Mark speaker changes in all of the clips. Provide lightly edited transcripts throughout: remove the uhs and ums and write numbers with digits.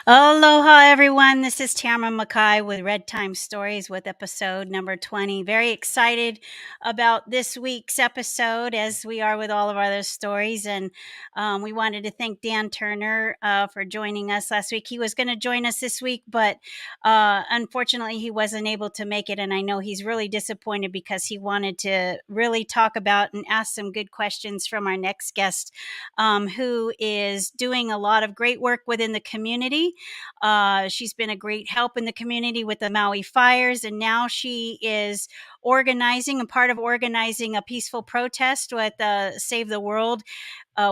Speaker 1: Aloha, everyone. This is Tamara Mackay with Redtime Stories with episode number 20. Very excited about this week's episode, as we are with all of our other stories. And we wanted to thank Dan Turner for joining us last week. He was going to join us this week, but unfortunately, he wasn't able to make it. And I know he's really disappointed because he wanted to really talk about and ask some good questions from our next guest, who is doing a lot of great work within the community. She's been a great help in the community with the Maui Fires, and now she is organizing and part of organizing a peaceful protest with Save the World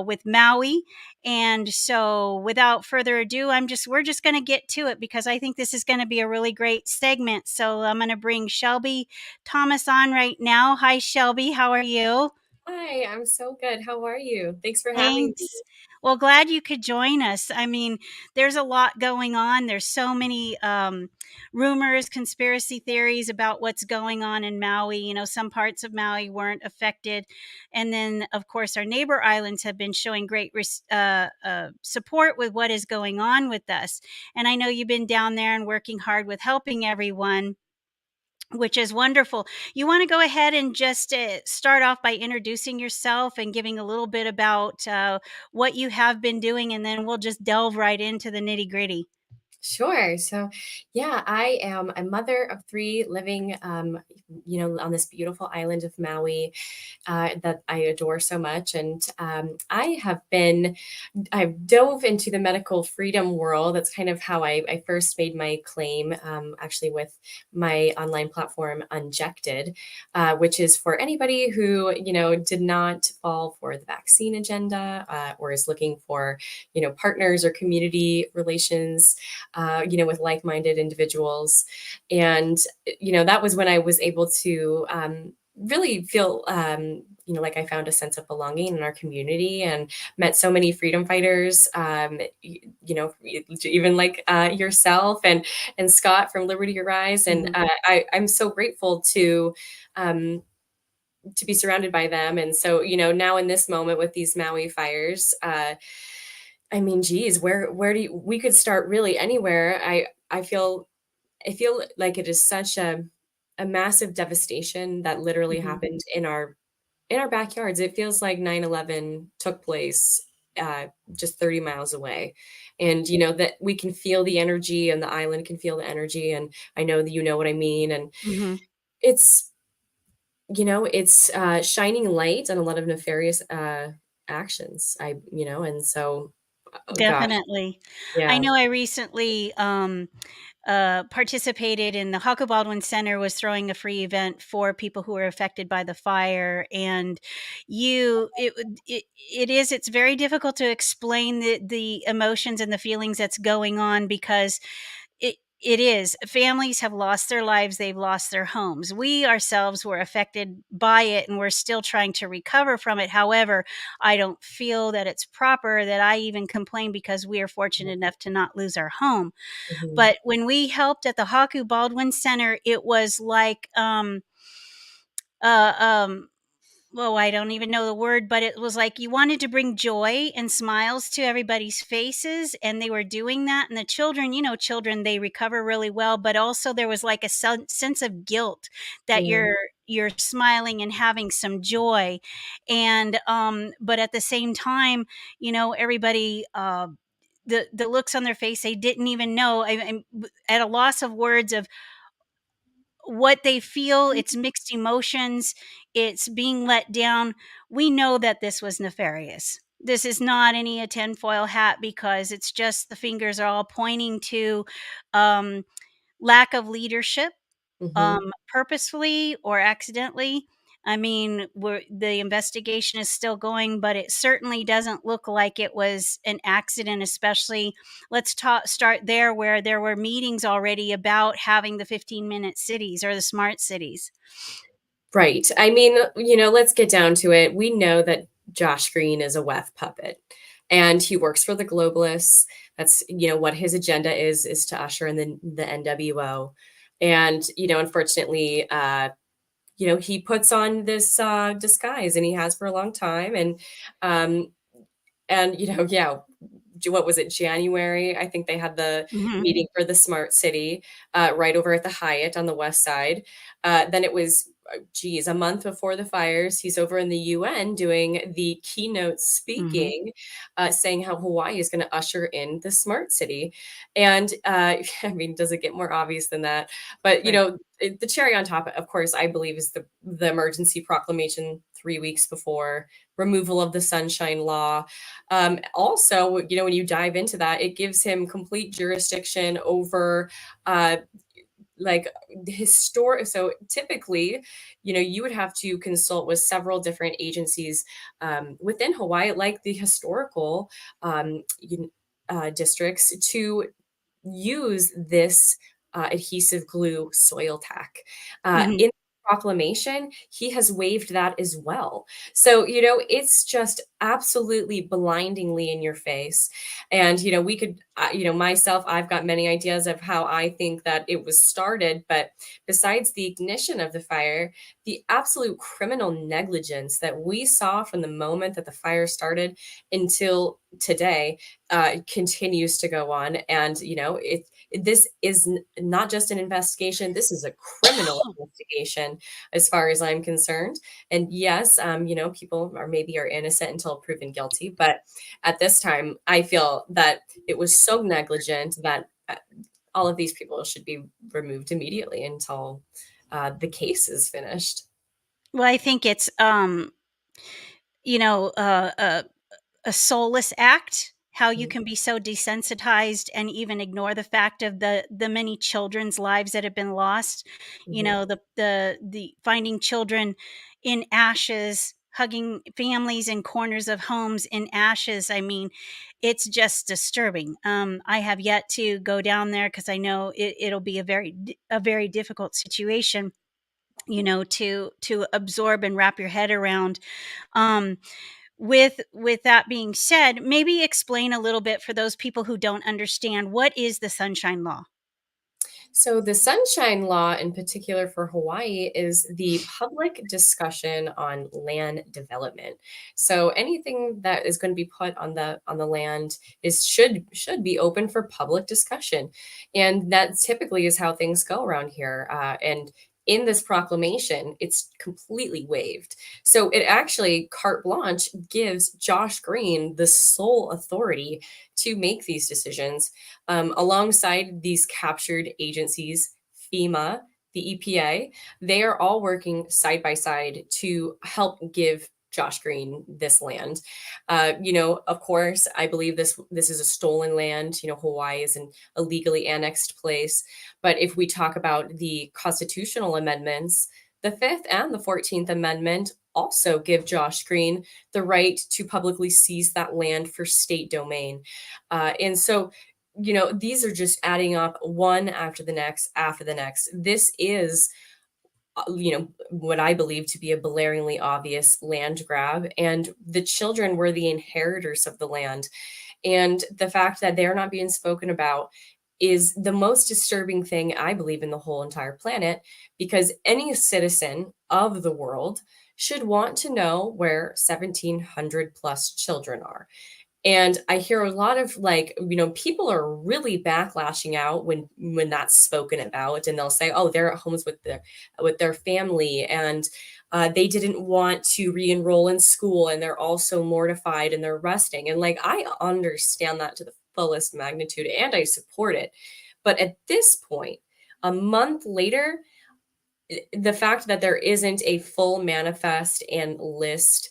Speaker 1: with Maui. And so, without further ado, we're just going to get to it because I think this is going to be a really great segment. So, I'm going to bring Shelby Thomas on right now. Hi, Shelby. How are you?
Speaker 2: Hi, I'm so good. How are you? Thanks for having me.
Speaker 1: Thanks. Well, glad you could join us. I mean, there's a lot going on. There's so many rumors, conspiracy theories about what's going on in Maui. You know, some parts of Maui weren't affected. And then, of course, our neighbor islands have been showing great support with what is going on with us. And I know you've been down there and working hard with helping everyone, which is wonderful. You want to go ahead and just start off by introducing yourself and giving a little bit about what you have been doing, and then we'll just delve right into the nitty gritty.
Speaker 2: Sure. Yeah, I am a mother of three living, on this beautiful island of Maui that I adore so much. And I've dove into the medical freedom world. That's kind of how I first made my claim, actually, with my online platform, Unjected, which is for anybody who, did not fall for the vaccine agenda or is looking for, partners or community relations with like-minded individuals. And, that was when I was able to really feel, like I found a sense of belonging in our community and met so many freedom fighters, even like yourself and Scott from Liberty Arise. And
Speaker 1: Mhm.
Speaker 2: I'm so grateful um, to be surrounded by them. And so, now in this moment with these Maui fires, I mean, geez, where we could start really anywhere. I feel like it is such a massive devastation that literally
Speaker 1: Mhm.
Speaker 2: happened in our backyards. It feels like 9/11 took place just 30 miles away. And that we can feel the energy and the island can feel the energy. And I know that you know what I mean. And
Speaker 1: Mhm.
Speaker 2: it's it's shining light on a lot of nefarious actions. And so, oh gosh,
Speaker 1: Definitely. I
Speaker 2: yeah.
Speaker 1: know I recently participated in the Haku Baldwin Center was throwing a free event for people who were affected by the fire, and it's very difficult to explain the emotions and the feelings that's going on because it is. Families have lost their lives, they've lost their homes. We ourselves were affected by it and we're still trying to recover from it. However, I don't feel that it's proper that I even complain because we are fortunate enough to not lose our home.
Speaker 2: Mhm.
Speaker 1: But when we helped at the Haku Baldwin Center, it was like uh um well, I don't even know the word, but it was like you wanted to bring joy and smiles to everybody's faces, and they were doing that. And the children, children, they recover really well, but also there was like a sense of guilt that
Speaker 2: Yeah.
Speaker 1: you're smiling and having some joy, and but at the same time, everybody. The looks on their face, they didn't even know. I'm at a loss of words of what they feel. It's mixed emotions, it's being let down. We know that this was nefarious. This is not any a tinfoil hat because it's just the fingers are all pointing to um, lack of leadership,
Speaker 2: Mhm.
Speaker 1: purposefully or accidentally. I mean, the investigation is still going, but it certainly doesn't look like it was an accident. Especially, start there where there were meetings already about having the 15-minute cities or the smart cities.
Speaker 2: Right. I mean, let's get down to it. We know that Josh Green is a WEF puppet and he works for the globalists. That's, what his agenda is to usher in the NWO. And, unfortunately, he puts on this disguise and he has for a long time. Um, and, yeah, what was it, January? I think they had the
Speaker 1: Mhm.
Speaker 2: meeting for the smart city right over at the Hyatt on the west side. Then it was, geez, a month before the fires, he's over in the UN doing the keynote
Speaker 1: Mhm.
Speaker 2: speaking, saying how Hawaii is going to usher in the smart city. And I mean, does it get more obvious than that? But
Speaker 1: Right.
Speaker 2: the cherry on top, of course, I believe, is the emergency proclamation 3 weeks before, removal of the Sunshine Law. Also, when you dive into that, it gives him complete jurisdiction over uh, like historic. So typically, you would have to consult with several different agencies within Hawaii, like the historical districts, to use this adhesive glue soil tack.
Speaker 1: Mhm.
Speaker 2: In the proclamation, he has waived that as well. So, it's just absolutely blindingly in your face. And, we could, myself, I've got many ideas of how I think that it was started. But besides the ignition of the fire, the absolute criminal negligence that we saw from the moment that the fire started until today continues to go on. And, this is not just an investigation, this is a criminal investigation as far as I'm concerned. And yes, people are innocent until proven guilty, but at this time I feel that it was so negligent that all of these people should be removed immediately until the case is finished.
Speaker 1: Well, I think it's, you know, uh, uh a soulless act, how you
Speaker 2: Mhm.
Speaker 1: can be so desensitized and even ignore the fact of the many children's lives that have been lost.
Speaker 2: Mhm.
Speaker 1: The finding children in ashes, hugging families in corners of homes in ashes. I mean, it's just disturbing. I have yet to go down there because I know it'll be a very difficult situation, to absorb and wrap your head around. Um, with that being said, maybe explain a little bit for those people who don't understand, what is the Sunshine Law?
Speaker 2: So, the Sunshine Law, in particular for Hawaii, is the public discussion on land development. So, anything that is going to be put on the land should be open for public discussion, and that typically is how things go around here. And in this proclamation, it's completely waived. So, it actually carte blanche gives Josh Green the sole authority to make these decisions alongside these captured agencies, FEMA, the EPA. They are all working side by side to help give Josh Green this land. Of course, I believe this is a stolen land. Hawaii is an illegally annexed place. But if we talk about the constitutional amendments, the Fifth and the 14th Amendment also give Josh Green the right to publicly seize that land for state domain. And so these are just adding up one after the next. This is, what I believe to be a blaringly obvious land grab. And the children were the inheritors of the land. And the fact that they're not being spoken about is the most disturbing thing, I believe, in the whole entire planet, because any citizen of the world should want to know where 1,700 plus children are. And I hear a lot of, like, people are really backlashing out when that's spoken about, and they'll say, "Oh, they're at homes with their family, and they didn't want to re-enroll in school, and they're also mortified and they're resting." And like, I understand that to the fullest magnitude, and I support it. But at this point, a month later, the fact that there isn't a full manifest and list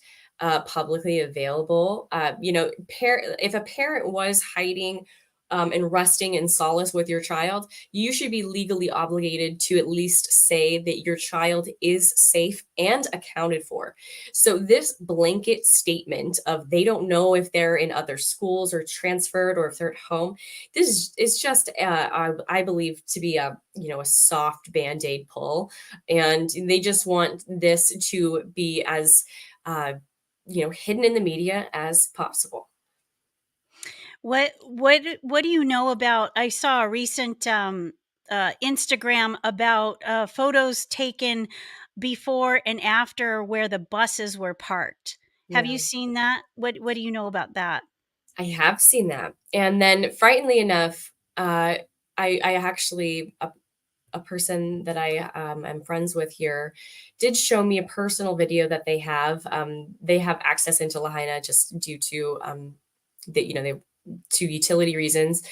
Speaker 2: publicly available, if a parent was hiding and resting in solace with your child, you should be legally obligated to at least say that your child is safe and accounted for. So, this blanket statement of they don't know if they're in other schools or transferred or if they're at home, this is just, I believe, to be a soft band aid pull, and they just want this to be as uh, hidden in the media as possible.
Speaker 1: What do you know about, I saw a recent, Instagram about, photos taken before and after where the buses were parked. Have you
Speaker 2: Yeah.
Speaker 1: seen that? What do you know about that?
Speaker 2: I have seen that. And then, frighteningly enough, I actually a person that I am friends with here did show me a personal video that they have. They have access into Lahaina just due to they to utility reasons,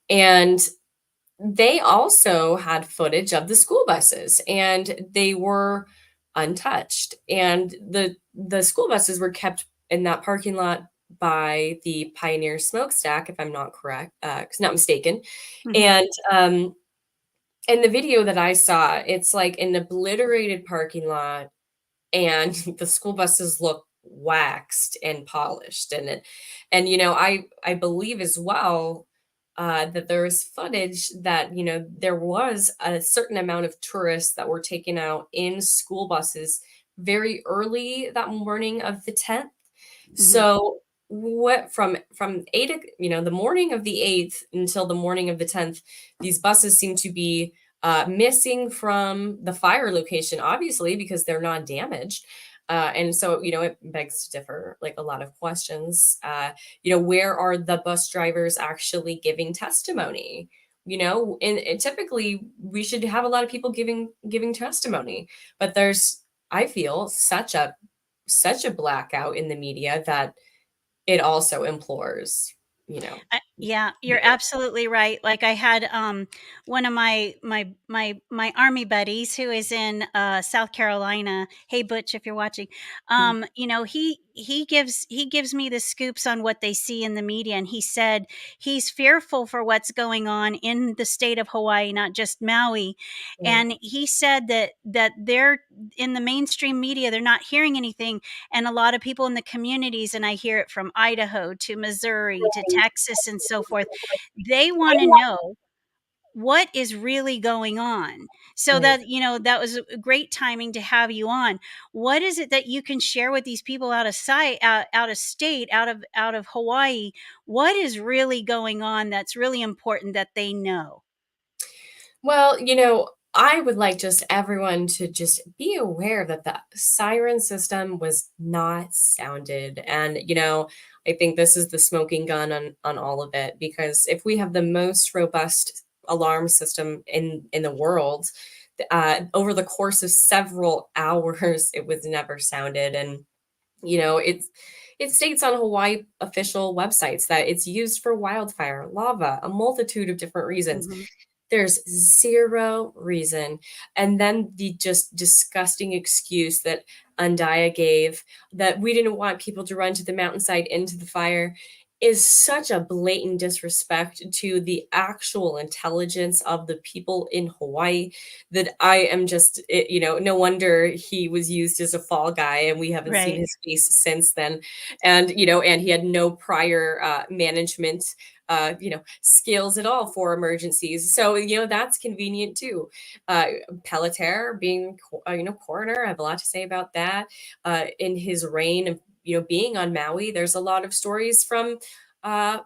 Speaker 2: and they also had footage of the school buses, and they were untouched. And the school buses were kept in that parking lot by the Pioneer Smokestack, if I'm not correct, not mistaken.
Speaker 1: Mhm.
Speaker 2: And in the video that I saw, it's like an obliterated parking lot, and the school buses look waxed and polished. And I believe as well that there is footage that there was a certain amount of tourists that were taken out in school buses very early that morning of the 10th.
Speaker 1: Mhm.
Speaker 2: So what from the morning of the 8th until the morning of the 10th, these buses seem to be missing from the fire location, obviously, because they're not damaged. And so, it begs to differ, like a lot of questions. Where are the bus drivers actually giving testimony? And typically we should have a lot of people giving testimony, but there's, I feel, such a blackout in the media that it also implores, you know.
Speaker 1: Yeah, you're absolutely right. Like I had one of my army buddies who is in South Carolina. Hey Butch, if you're watching, he gives me the scoops on what they see in the media, and he said he's fearful for what's going on in the state of Hawaii, not just Maui.
Speaker 2: Right.
Speaker 1: And he said that they're in the mainstream media, they're not hearing anything, and a lot of people in the communities, and I hear it from Idaho to Missouri to Texas and so forth, they want to know what is really going on. So
Speaker 2: Right.
Speaker 1: that was a great timing to have you on. What is it that you can share with these people out of sight, out of state, out of Hawaii? What is really going on that's really important that they know?
Speaker 2: Well, I would like just everyone to just be aware that the siren system was not sounded. And, I think this is the smoking gun on all of it, because if we have the most robust alarm system in the world, over the course of several hours, it was never sounded. And, it states on Hawaii official websites that it's used for wildfire, lava, a multitude of different reasons.
Speaker 1: Mhm.
Speaker 2: There's zero reason. And then the just disgusting excuse that Andaya gave, that we didn't want people to run to the mountainside into the fire, is such a blatant disrespect to the actual intelligence of the people in Hawaii, that I am just, no wonder he was used as a fall guy and we haven't seen
Speaker 1: Right.
Speaker 2: his face since then. And he had no prior management skills at all for emergencies. So, that's convenient too. Uh, Pelletier being, coroner, I have a lot to say about that. In his reign of, being on Maui, there's a lot of stories from uh,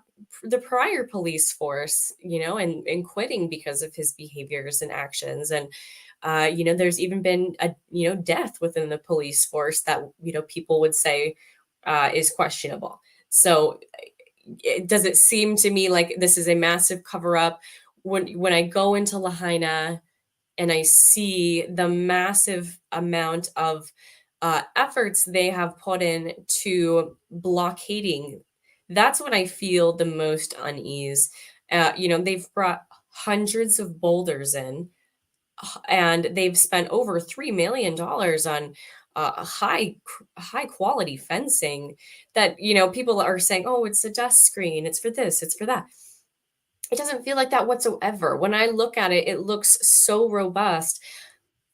Speaker 2: the prior police force, and quitting because of his behaviors and actions. And, there's even been a, death within the police force that, people would say is questionable. So does it seem to me like this is a massive cover up when I go into Lahaina and I see the massive amount of efforts they have put in to blockading. That's when I feel the most unease. They've brought hundreds of boulders in, and they've spent over $3 million on high quality fencing that people are saying, oh, it's a dust screen, it's for this, it's for that. It doesn't feel like that whatsoever. When I look at it, it looks so robust.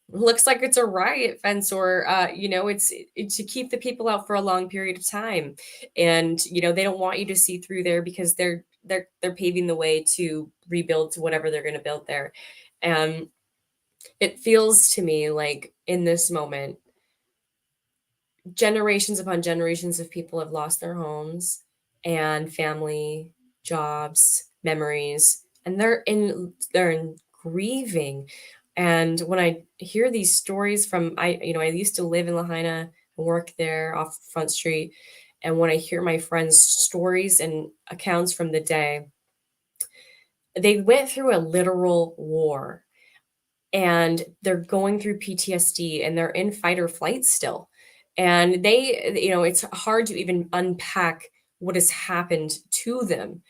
Speaker 2: Looks like it's a riot fence, or it's to keep the people out for a long period of time. And they don't want you to see through there because they're paving the way to rebuild to whatever they're going to build there. And it feels to me like in this moment, generations upon generations of people have lost their homes and family, jobs, memories, and they're in grieving. And when I hear these stories from, I used to live in Lahaina and work there off Front Street, And when I hear my friends' stories and accounts from the day, they went through a literal war and they're going through PTSD and they're in fight or flight still. And it's hard to even unpack what has happened to them.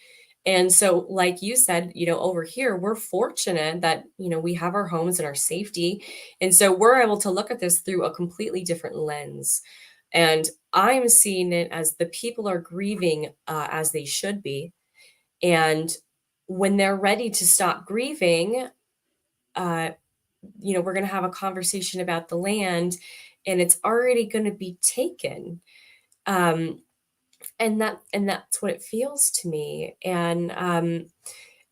Speaker 2: And so, like you said, over here, we're fortunate that, we have our homes and our safety. And so we're able to look at this through a completely different lens. And I'm seeing it as the people are grieving as they should be. And when they're ready to stop grieving, uh, we're going to have a conversation about the land and it's already going to be taken. Um, and that's what it feels to me. And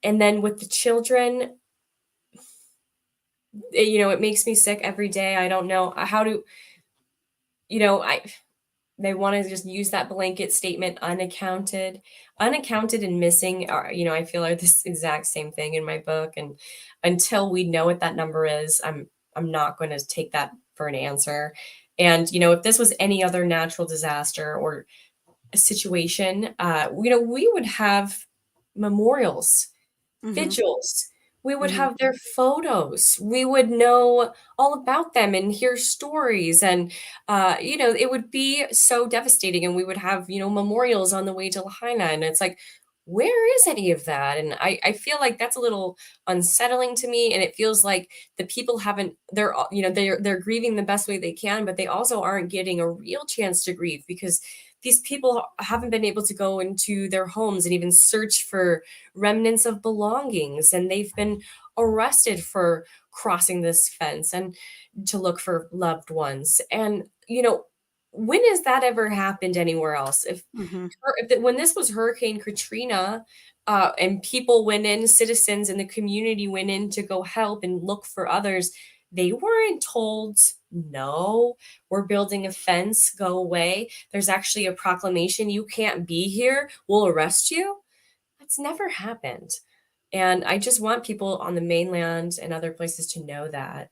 Speaker 2: then with the children, it makes me sick every day. I don't know how to, I they want to just use that blanket statement, unaccounted and missing are, I feel are this exact same thing in my book. And until we know what that number is, I'm not going to take that for an answer. And if this was any other natural disaster or a situation, we would have memorials,
Speaker 1: Mhm.
Speaker 2: vigils. We would
Speaker 1: Mhm.
Speaker 2: have their photos. We would know all about them and hear stories. And, it would be so devastating. And we would have, memorials on the way to Lahaina. And it's like, where is any of that? And I feel like that's a little unsettling to me. And it feels like the people haven't, they're grieving the best way they can, but they also aren't getting a real chance to grieve because these people haven't been able to go into their homes and even search for remnants of belongings, and they've been arrested for crossing this fence and to look for loved ones. And when has that ever happened anywhere else?
Speaker 1: Mhm.
Speaker 2: When this was Hurricane Katrina, and people went in, citizens in the community went in to go help and look for others, they weren't told, no, we're building a fence, go away. There's actually a proclamation, you can't be here, we'll arrest you. That's never happened. And I just want people on the mainland and other places to know that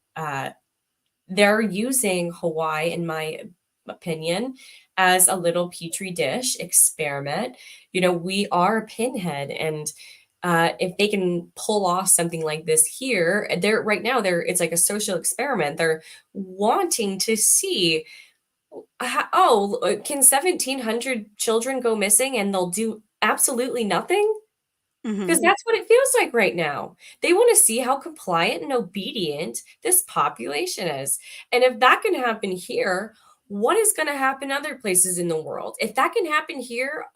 Speaker 2: they're using Hawaii, in my opinion, as a little petri dish experiment. We are a pinhead, and if they can pull off something like this here, they're right now they're it's like a social experiment. They're wanting to see, can 1,700 children go missing and they'll do absolutely nothing?
Speaker 1: Mhm.
Speaker 2: Because that's what it feels like right now. They want to see how compliant and obedient this population is. And if that can happen here, what is going to happen other places in the world? If that can happen here,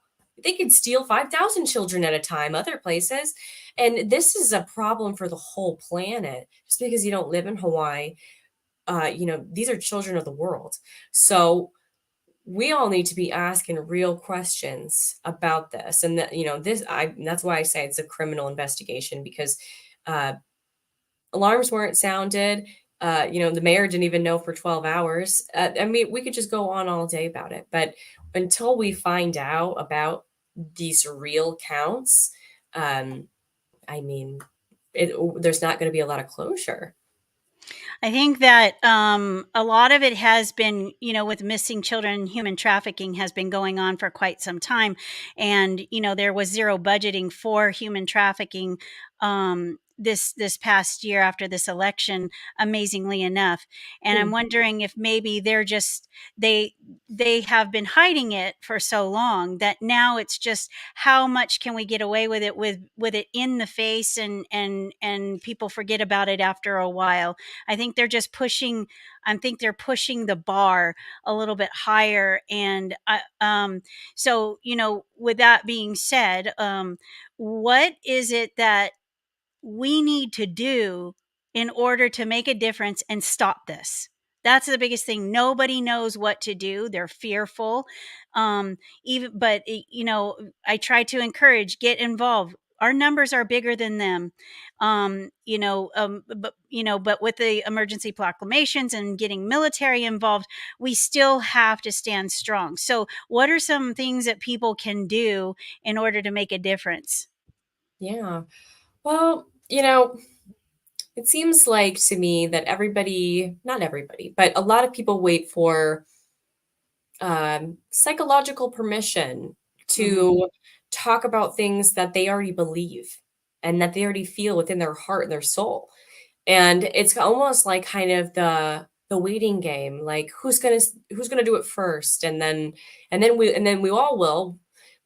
Speaker 2: they could steal 5,000 children at a time other places. And this is a problem for the whole planet. Just because you don't live in Hawaii, these are children of the world. So we all need to be asking real questions about this. And that, that's why I say it's a criminal investigation, because uh, alarms weren't sounded. The mayor didn't even know for 12 hours. I mean, we could just go on all day about it, but until we find out about these real counts, um, I mean, there's not going to be a lot of closure.
Speaker 1: I think that a lot of it has been, with missing children and human trafficking has been going on for quite some time. And, there was zero budgeting for human trafficking this past year after this election, amazingly enough. And I'm
Speaker 2: Hmm.
Speaker 1: wondering if maybe they they have been hiding it for so long that now it's just how much can we get away with it with it in the face, and people forget about it after a while. I think they're just pushing. I think they're pushing the bar a little bit higher. And so, with that being said, what is it that we need to do in order to make a difference and stop this? That's the biggest thing. Nobody knows what to do. They're fearful. I try to encourage, get involved. Our numbers are bigger than them. But with the emergency proclamations and getting military involved, we still have to stand strong. So, what are some things that people can do in order to make a difference?
Speaker 2: Yeah. Well, it seems like to me that everybody, not everybody, but a lot of people wait for psychological permission
Speaker 1: Mhm.
Speaker 2: to talk about things that they already believe and that they already feel within their heart and their soul. And it's almost like kind of the waiting game, like who's gonna do it first, and then we all will,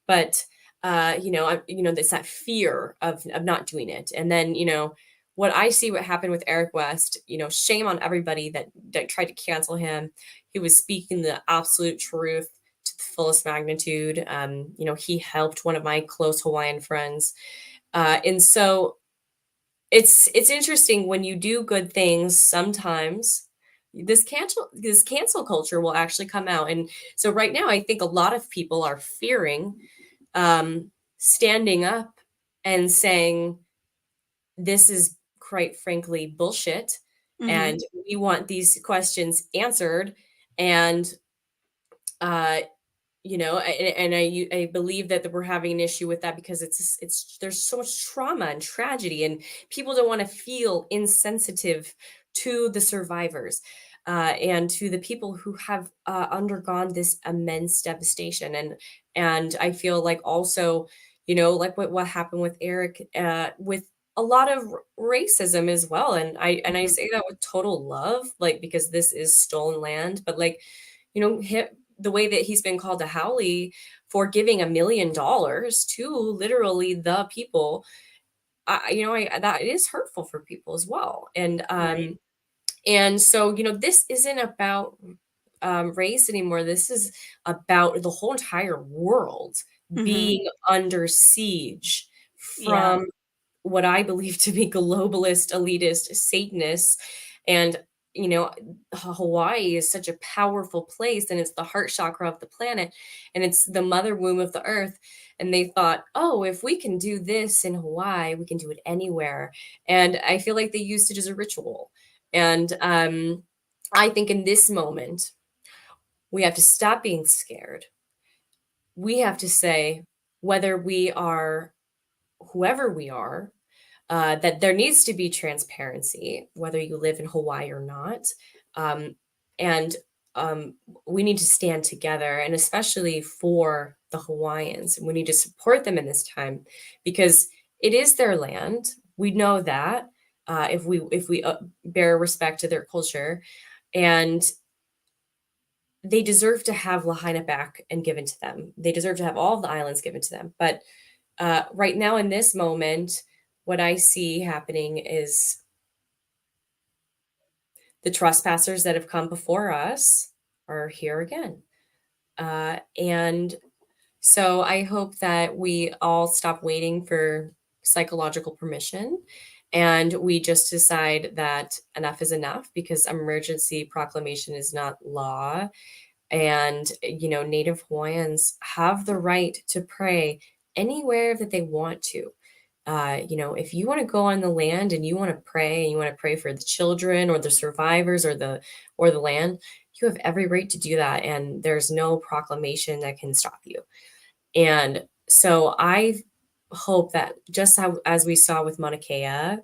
Speaker 2: but there's that fear of not doing it, and then what I see what happened with Eric West. Shame on everybody that tried to cancel him. He was speaking the absolute truth to the fullest magnitude. He helped one of my close Hawaiian friends, and so it's interesting when you do good things. Sometimes this cancel culture will actually come out, and so right now I think a lot of people are fearing standing up and saying this is quite frankly bullshit,
Speaker 1: Mhm.
Speaker 2: and we want these questions answered. And uh I believe that we're having an issue with that because there's so much trauma and tragedy, and people don't want to feel insensitive to the survivors, and to the people who have undergone this immense devastation. And I feel like also, like what happened with Eric, with a lot of racism as well. And I
Speaker 1: Mhm.
Speaker 2: say that with total love, like, because this is stolen land, but like, the way that he's been called a haole for giving $1 million to literally the people, that is hurtful for people as well.
Speaker 1: Right.
Speaker 2: And so, this isn't about race anymore. This is about the whole entire world
Speaker 1: Mhm.
Speaker 2: being under siege
Speaker 1: Yeah.
Speaker 2: from what I believe to be globalist, elitist Satanists. And, Hawaii is such a powerful place, and it's the heart chakra of the planet, and it's the mother womb of the earth. And they thought, oh, if we can do this in Hawaii, we can do it anywhere. And I feel like they used it as a ritual. And I think in this moment, we have to stop being scared. We have to say, whether we are whoever we are, that there needs to be transparency, whether you live in Hawaii or not. Um, and we need to stand together, and especially for the Hawaiians, we need to support them in this time because it is their land. We know that, if we bear respect to their culture, and they deserve to have Lahaina back and given to them. They deserve to have all of the islands given to them. But right now, in this moment, what I see happening is the trespassers that have come before us are here again. And so I hope that we all stop waiting for psychological permission, and we just decide that enough is enough, because emergency proclamation is not law. And, Native Hawaiians have the right to pray anywhere that they want to. If you want to go on the land and you want to pray, and you want to pray for the children or the survivors or the land, you have every right to do that. And there's no proclamation that can stop you. And so I hope that, just how, as we saw with Mauna Kea,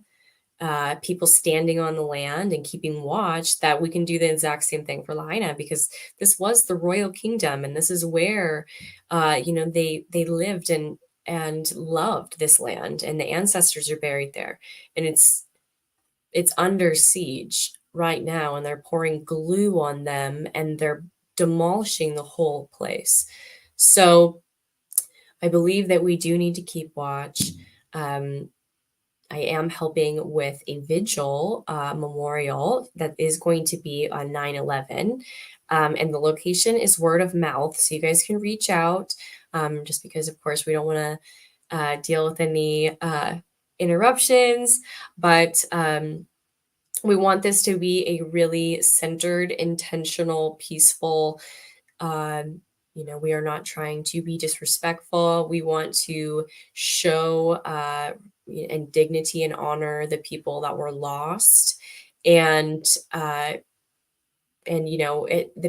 Speaker 2: people standing on the land and keeping watch, that we can do the exact same thing for Lahaina, because this was the royal kingdom, and this is where, they lived and loved this land, and the ancestors are buried there, and it's under siege right now, and they're pouring glue on them, and they're demolishing the whole place. So I believe that we do need to keep watch. Um, I am helping with a vigil memorial that is going to be on 9/11. And the location is word of mouth. So you guys can reach out, just because, of course, we don't want to deal with any interruptions. But we want this to be a really centered, intentional, peaceful. We are not trying to be disrespectful. We want to show and dignity and honor the people that were lost, and the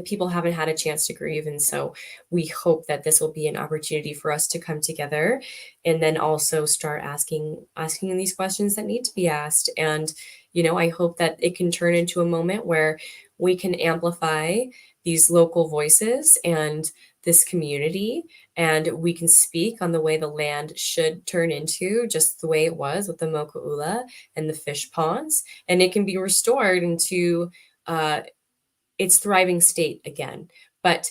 Speaker 2: people haven't had a chance to grieve, and so we hope that this will be an opportunity for us to come together, and then also start asking these questions that need to be asked. And I hope that it can turn into a moment where we can amplify these local voices and this community, and we can speak on the way the land should turn into just the way it was with the moku'ula and the fish ponds, and it can be restored into uh, its thriving state again. But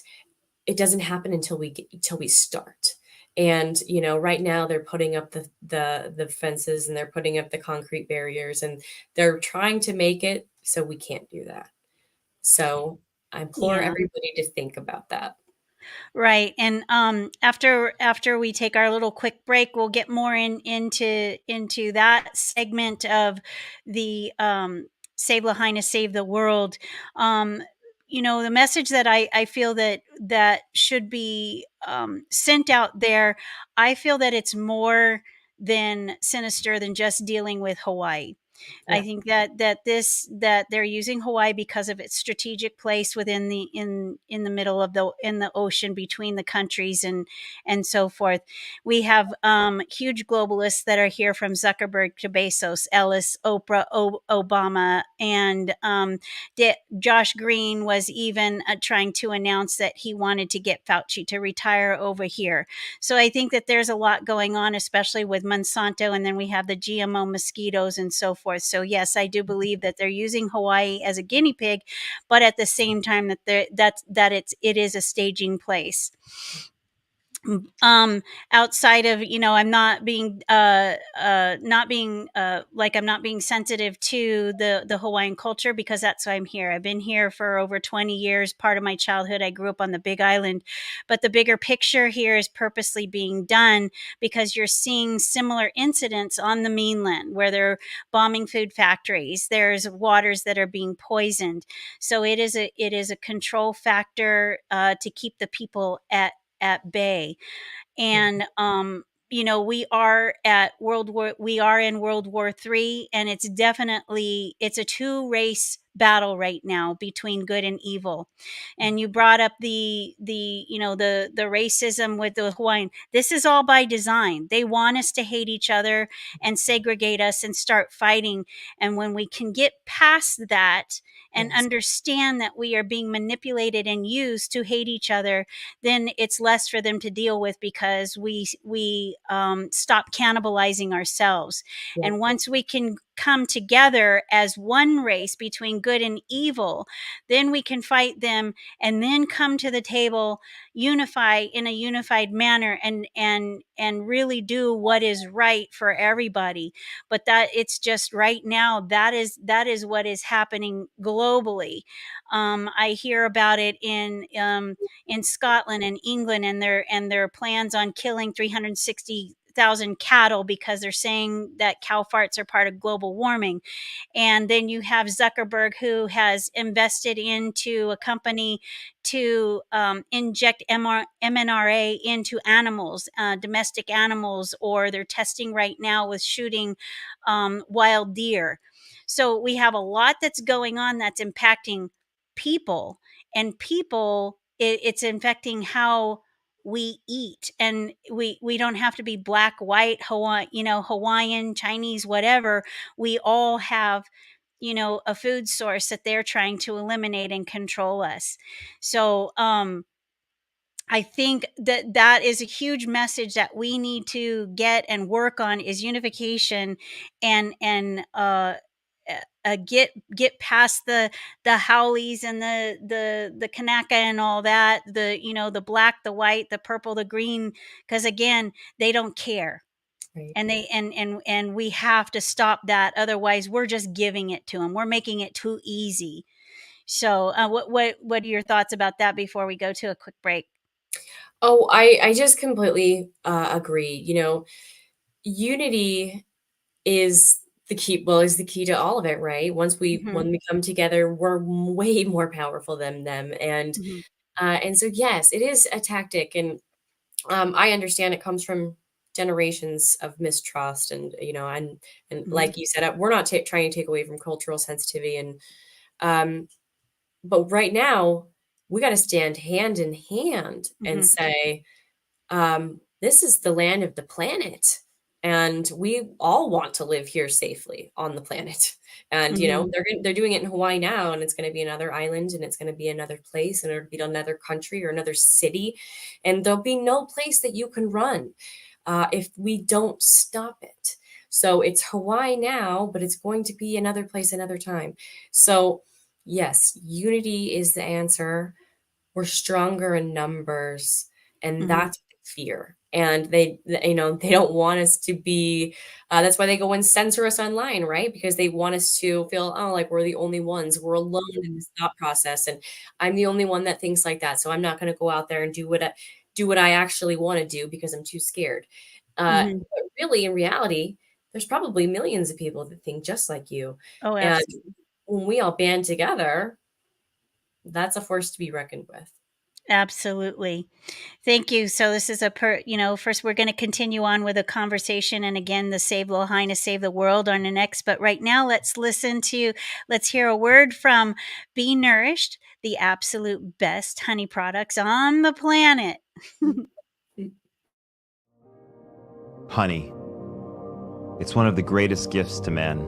Speaker 2: it doesn't happen until we start. And right now they're putting up the fences, and they're putting up the concrete barriers, and they're trying to make it so we can't do that. So I implore
Speaker 1: Yeah.
Speaker 2: everybody to think about that.
Speaker 1: Right. And after we take our little quick break, we'll get more into that segment of the Save Lahaina, Save the World. Um, the message that I feel that should be sent out there, I feel that it's more than sinister than just dealing with Hawaii. I
Speaker 2: Yeah.
Speaker 1: think that they're using Hawaii because of its strategic place within in the middle of the ocean between the countries and so forth. We have huge globalists that are here, from Zuckerberg to Bezos, Ellis, Oprah, Obama, and Josh Green was even trying to announce that he wanted to get Fauci to retire over here. So I think that there's a lot going on, especially with Monsanto, and then we have the GMO mosquitoes and so forth. So yes, I do believe that they're using Hawaii as a guinea pig, but at the same time it is a staging place. um Outside of, I'm not being I'm not being sensitive to the Hawaiian culture, because that's why I'm here. I've been here for over 20 years. Part of my childhood, I grew up on the Big Island, but the bigger picture here is purposely being done because you're seeing similar incidents on the mainland where they're bombing food factories. There's waters that are being poisoned. So it is a control factor to keep the people at bay. And we are in World War III, and it's a two race battle right now between good and evil. And you brought up the racism with the Hawaiian. This is all by design. They want us to hate each other and segregate us and start fighting. And when we can get past that and
Speaker 2: Yes.
Speaker 1: understand that we are being manipulated and used to hate each other, then it's less for them to deal with, because we stop cannibalizing ourselves.
Speaker 2: Yep.
Speaker 1: And once we can come together as one race between good and evil, then we can fight them, and then come to the table, unify in a unified manner, and really do what is right for everybody. But that it's just right now, that is what is happening globally. I hear about it in Scotland and England, and their plans on killing 360,000 cattle, because they're saying that cow farts are part of global warming. And then you have Zuckerberg, who has invested into a company to inject MNRA into animals, domestic animals, or they're testing right now with shooting wild deer. So we have a lot that's going on that's impacting people, and it's infecting how we eat. And we don't have to be black, white, Hawaiian, Chinese, whatever. We all have, a food source that they're trying to eliminate and control us. So I think that is a huge message that we need to get and work on, is unification, and get past the howlies and the Kanaka and all that, the black, the white, the purple, the green, because again, they don't care.
Speaker 2: Right.
Speaker 1: And we have to stop that. Otherwise, we're just giving it to them. We're making it too easy. So what are your thoughts about that before we go to a quick break?
Speaker 2: Oh, I just completely agree. Unity is is the key to all of it, right?
Speaker 1: Mhm,
Speaker 2: When we come together, we're way more powerful than them.
Speaker 1: mhm,
Speaker 2: And so yes, it is a tactic, and I understand it comes from generations of mistrust, and
Speaker 1: mhm,
Speaker 2: like you said, we're not trying to take away from cultural sensitivity, and um, but right now we got to stand hand in hand and
Speaker 1: mhm.
Speaker 2: say, this is the land of the planet. And we all want to live here safely on the planet. And
Speaker 1: Mhm.
Speaker 2: they're doing it in Hawaii now, and it's going to be another island, and it's going to be another place, and it'll be another country or another city, and there'll be no place that you can run if we don't stop it. So it's Hawaii now, but it's going to be another place another time. So yes, unity is the answer. We're stronger in numbers, and
Speaker 1: Mhm.
Speaker 2: that's fear. And they don't want us to be. That's why they go and censor us online, right? Because they want us to feel, oh, like we're the only ones, we're alone in this thought process, and I'm the only one that thinks like that. So I'm not going to go out there and do what I actually want to do because I'm too scared.
Speaker 1: Mhm.
Speaker 2: But really, in reality, there's probably millions of people that think just like you,
Speaker 1: Oh,
Speaker 2: and
Speaker 1: absolutely.
Speaker 2: when we all band together, that's a force to be reckoned with.
Speaker 1: Absolutely. Thank you. So this is first we're going to continue on with a conversation and again the Save Lahaina, Save the World on the next. But right now let's hear a word from Be Nourished, the absolute best honey products on the planet.
Speaker 3: Honey. It's one of the greatest gifts to man.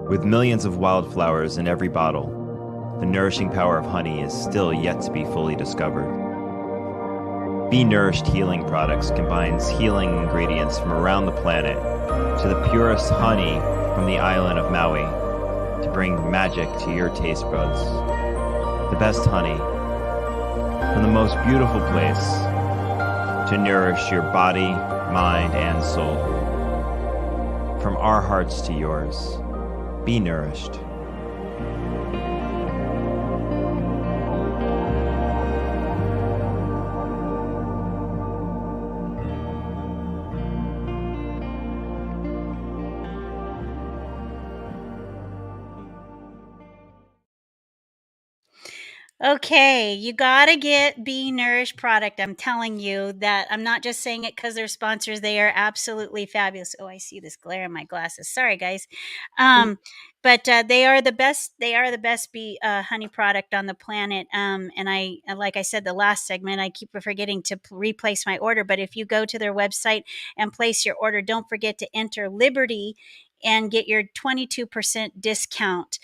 Speaker 3: With millions of wildflowers in every bottle, the nourishing power of honey is still yet to be fully discovered. Be Nourished Healing Products combines healing ingredients from around the planet to the purest honey from the island of Maui to bring magic to your taste buds. The best honey from the most beautiful place to nourish your body, mind, and soul. From our hearts to yours, be nourished.
Speaker 1: Okay, you gotta get Be Nourished product. I'm telling you that I'm not just saying it because they're sponsors. They are absolutely fabulous. Oh, I see this glare in my glasses. Sorry, guys. Um, but they are the best. They are the best bee honey product on the planet. And like I said, the last segment, I keep forgetting to replace my order. But if you go to their website and place your order, don't forget to enter Liberty and get your 22% discount.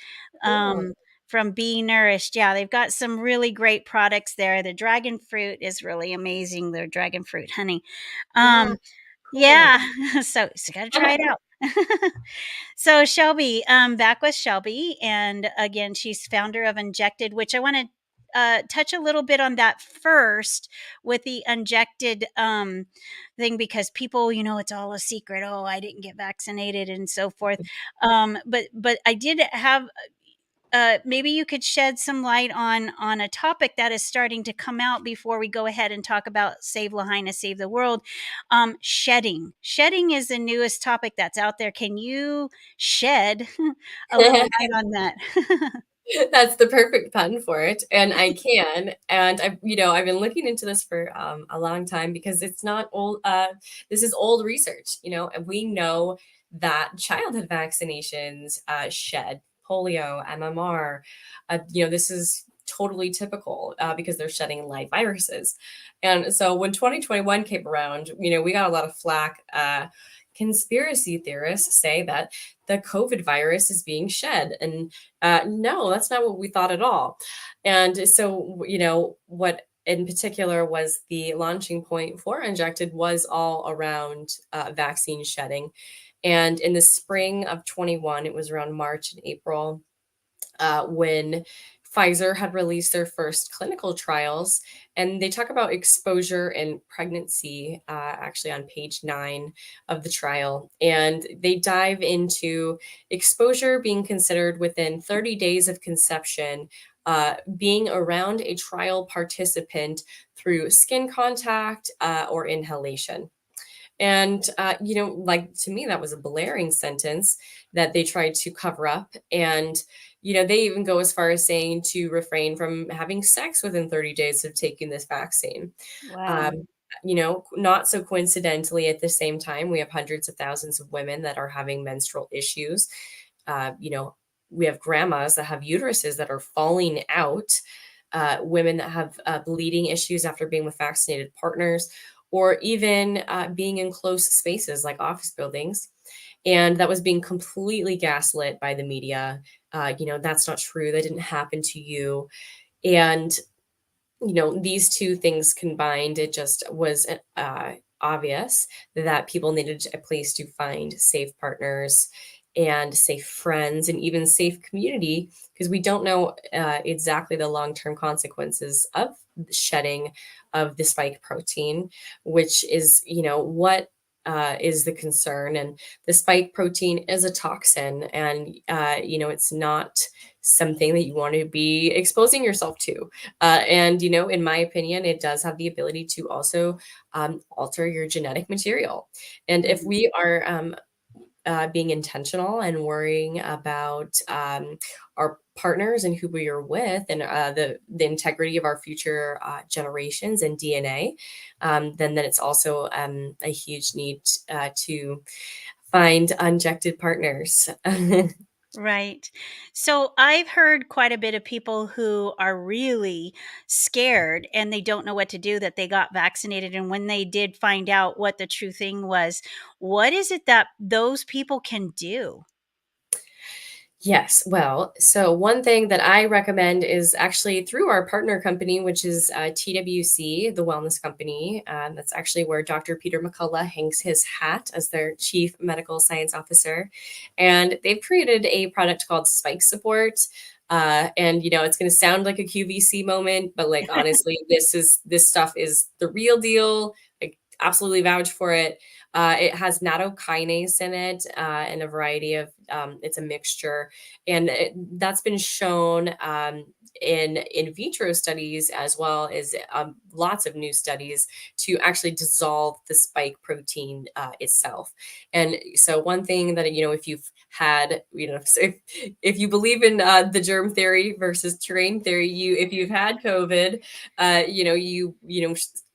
Speaker 2: Cool.
Speaker 1: From Be Nourished. Yeah, they've got some really great products there. The dragon fruit is really amazing. Their dragon fruit honey.
Speaker 2: Oh,
Speaker 1: Um,
Speaker 2: cool.
Speaker 1: yeah, so got to try it out. So Shelby, back with Shelby, and again, she's founder of Injected, which I want to touch a little bit on that first with the injected thing because people, it's all a secret. Oh, I didn't get vaccinated and so forth. But I did have maybe you could shed some light on a topic that is starting to come out before we go ahead and talk about Save Lahaina, Save the World. Shedding is the newest topic that's out there. Can you shed a little light on that?
Speaker 2: That's the perfect pun for it, and I can. And I've been looking into this for a long time because it's not old. This is old research, and we know that childhood vaccinations shed polio, MMR. This is totally typical because they're shedding live viruses. And so when 2021 came around, we got a lot of flack. Conspiracy theorists say that the COVID virus is being shed. And no, that's not what we thought at all. And so, what in particular was the launching point for Injected was all around vaccine shedding. And in the spring of 21, it was around March and April, when Pfizer had released their first clinical trials. And they talk about exposure and pregnancy, actually on page 9 of the trial. And they dive into exposure being considered within 30 days of conception, being around a trial participant through skin contact or inhalation. And, like to me, that was a blaring sentence that they tried to cover up. And, they even go as far as saying to refrain from having sex within 30 days of taking this vaccine.
Speaker 1: Wow.
Speaker 2: Um, not so coincidentally, at the same time, we have hundreds of thousands of women that are having menstrual issues. Uh, you know, we have grandmas that have uteruses that are falling out, women that have bleeding issues after being with vaccinated partners, or even being in close spaces like office buildings. And that was being completely gaslit by the media. That's not true. That didn't happen to you. And these two things combined, it just was obvious that people needed a place to find safe partners and safe friends and even safe community, because we don't know exactly the long-term consequences of shedding of the spike protein, which is, what is the concern. And the spike protein is a toxin, and, it's not something that you want to be exposing yourself to. And, in my opinion, it does have the ability to also alter your genetic material. And if
Speaker 1: Mhm.
Speaker 2: we are being intentional and worrying about our partners and who we are with, and the integrity of our future generations and DNA, then it's also a huge need to find unjected partners.
Speaker 1: Right. So I've heard quite a bit of people who are really scared and they don't know what to do, that they got vaccinated. And when they did find out what the true thing was, what is it that those people can do?
Speaker 2: Yes. Well, so one thing that I recommend is actually through our partner company, which is TWC, the wellness company. That's actually where Dr. Peter McCullough hangs his hat as their chief medical science officer. And they've created a product called Spike Support. And it's going to sound like a QVC moment, but like honestly, this stuff is the real deal. Like, absolutely vouch for it. It has nattokinase in it, and a variety of, it's a mixture. And that's been shown in vitro studies, as well as lots of new studies, to actually dissolve the spike protein itself. And so one thing that, if you've had, if you believe in the germ theory versus terrain theory, if you've had COVID, you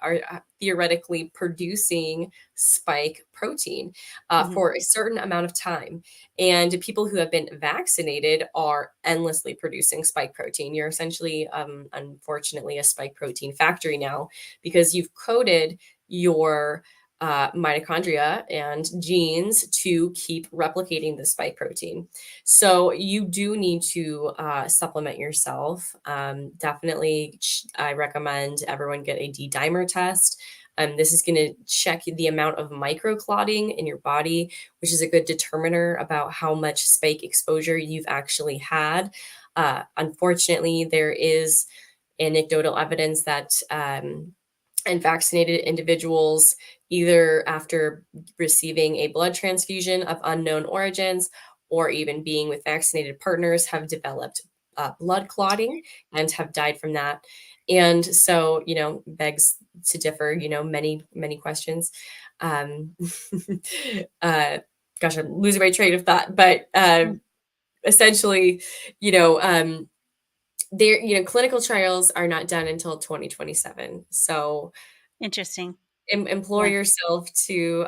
Speaker 2: are theoretically producing spike protein
Speaker 1: Mhm.
Speaker 2: for a certain amount of time. And people who have been vaccinated are endlessly producing spike protein. You're essentially, unfortunately, a spike protein factory now, because you've coded your mitochondria and genes to keep replicating the spike protein. So you do need to supplement yourself. Definitely, I recommend everyone get a D-dimer test. This is going to check the amount of microclotting in your body, which is a good determiner about how much spike exposure you've actually had. Unfortunately, there is anecdotal evidence that unvaccinated individuals, either after receiving a blood transfusion of unknown origins or even being with vaccinated partners, have developed blood clotting and have died from that. And so, begs to differ, many, many questions. Um, uh, Gosh, I'm losing my train of thought, but
Speaker 1: Mm.
Speaker 2: essentially, there, clinical trials are not done until 2027. So
Speaker 1: Interesting.
Speaker 2: implore
Speaker 1: Yeah.
Speaker 2: yourself to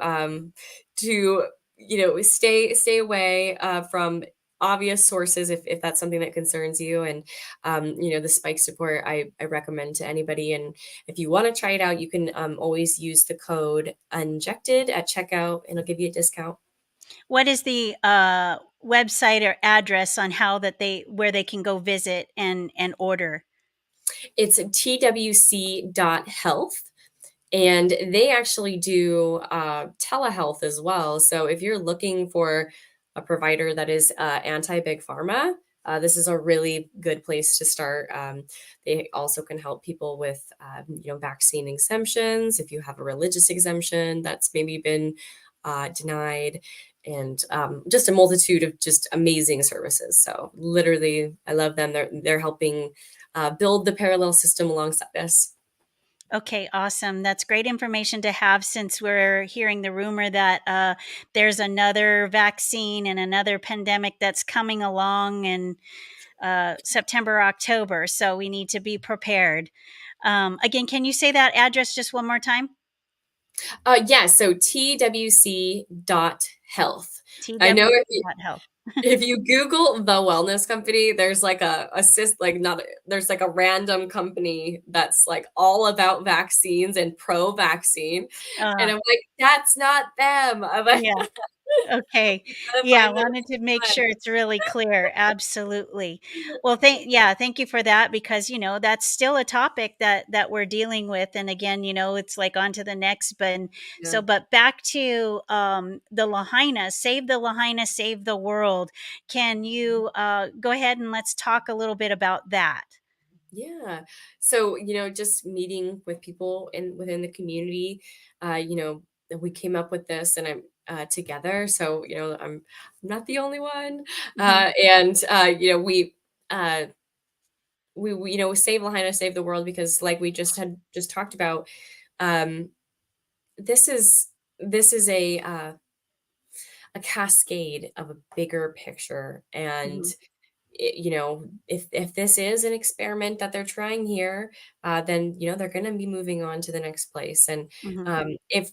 Speaker 2: stay away from obvious sources, if that's something that concerns you. And the spike support, I recommend to anybody. And if you want to try it out, you can always use the code unjected at checkout, and it'll give you a discount.
Speaker 1: What is the website or address on how that they where they can go visit and order?
Speaker 2: It's twc.health. And they actually do telehealth as well. So if you're looking for a provider that is anti-big pharma, this is a really good place to start. They also can help people with, vaccine exemptions. If you have a religious exemption that's maybe been denied, and just a multitude of just amazing services. So literally, I love them. They're helping build the parallel system alongside us.
Speaker 1: Okay, awesome. That's great information to have, since we're hearing the rumor that there's another vaccine and another pandemic that's coming along in September, October. So we need to be prepared. Again, can you say that address just one more time?
Speaker 2: Yeah, so twc.health. I know
Speaker 1: TW.health.
Speaker 2: If you Google the wellness company, there's like a assist like not there's like a random company that's like all about vaccines and pro-vaccine, and
Speaker 1: Uh,
Speaker 2: I'm like, "That's not them." I'm like,
Speaker 1: yeah. Okay.
Speaker 2: "You gotta
Speaker 1: Yeah,
Speaker 2: find the
Speaker 1: wanted to make
Speaker 2: right
Speaker 1: sure it's really clear. Absolutely. Well, thank you for that because, that's still a topic that we're dealing with. And again, it's like on to the next,
Speaker 2: one."
Speaker 1: but back to the Lahaina, save the world. Can
Speaker 2: Yeah.
Speaker 1: you go ahead and let's talk a little bit about that?
Speaker 2: Yeah. So, just meeting with people within the community, we came up with this and I'm together. So, I'm not the only one.
Speaker 1: Hmm.
Speaker 2: And uh we save Lahaina, save the world because like we just talked about, um this is a cascade of a bigger picture. And
Speaker 1: Hmm.
Speaker 2: if this is an experiment that they're trying here, then they're going to be moving on to the next place. And
Speaker 1: Hmm.
Speaker 2: if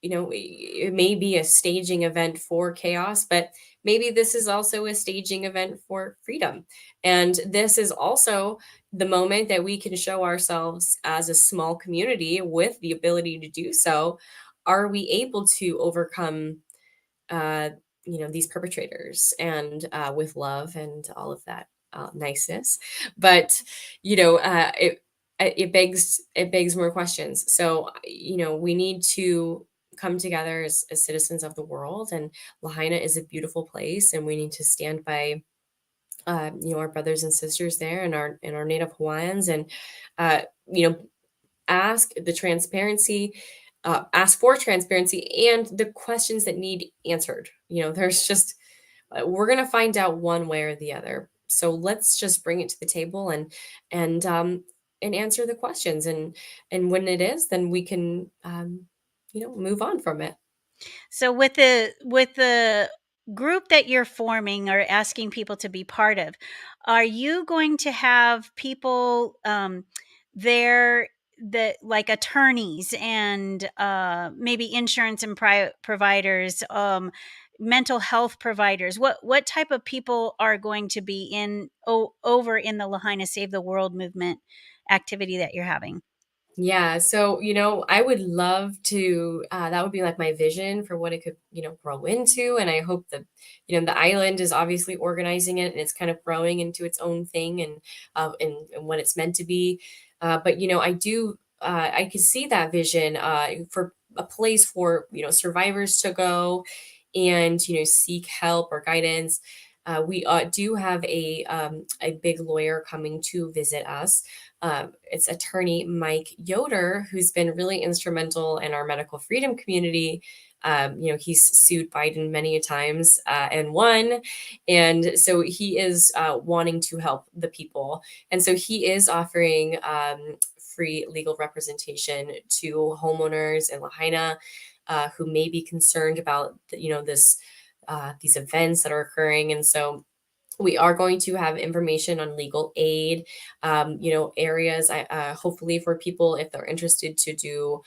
Speaker 2: it may be a staging event for chaos, but maybe this is also a staging event for freedom. And this is also the moment that we can show ourselves as a small community with the ability to do so. Are we able to overcome uh, these perpetrators, and with love and all of that niceness? But it begs more questions. So we need to come together as citizens of the world, and Lahaina is a beautiful place, and we need to stand by our brothers and sisters there, and our native Hawaiians, and uh, you know ask for transparency and the questions that need answered. There's just we're going to find out one way or the other. So let's just bring it to the table, and and answer the questions, and when it is, then we can move on from it.
Speaker 1: So with the group that you're forming or asking people to be part of, are you going to have people there that like attorneys and maybe insurance and providers, mental health providers? What type of people are going to be over in the Lahaina Save the World movement activity that you're having?
Speaker 2: Yeah, so I would love to. That would be like my vision for what it could, grow into. And I hope that, the island is obviously organizing it and it's kind of growing into its own thing, and what it's meant to be. But I do. I could see that vision for a place for survivors to go and seek help or guidance. We do have a big lawyer coming to visit us. It's attorney Mike Yoder, who's been really instrumental in our medical freedom community. He's sued Biden many a times and won. And so he is wanting to help the people. And so he is offering free legal representation to homeowners in Lahaina who may be concerned about, these events that are occurring. And so we are going to have information on legal aid, areas, hopefully for people if they're interested to do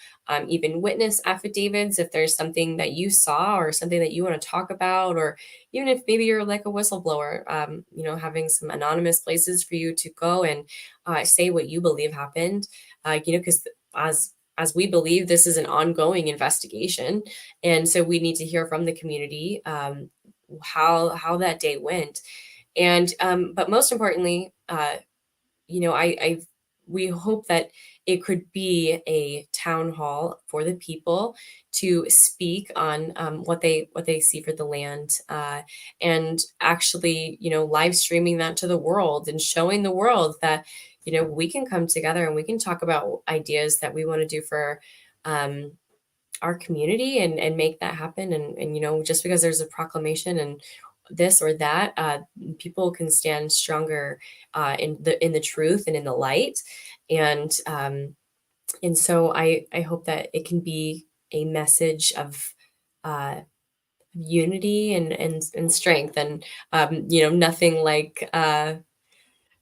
Speaker 2: even witness affidavits, if there's something that you saw or something that you want to talk about, or even if maybe you're like a whistleblower, having some anonymous places for you to go and say what you believe happened, because as we believe this is an ongoing investigation, and so we need to hear from the community how that day went. And but most importantly, I we hope that it could be a town hall for the people to speak on what they see for the land, and actually live streaming that to the world and showing the world that we can come together and we can talk about ideas that we want to do for um, our community, and make that happen. And just because there's a proclamation and this or that, people can stand stronger in the truth and in the light. And so I hope that it can be a message of uh unity and strength, and nothing like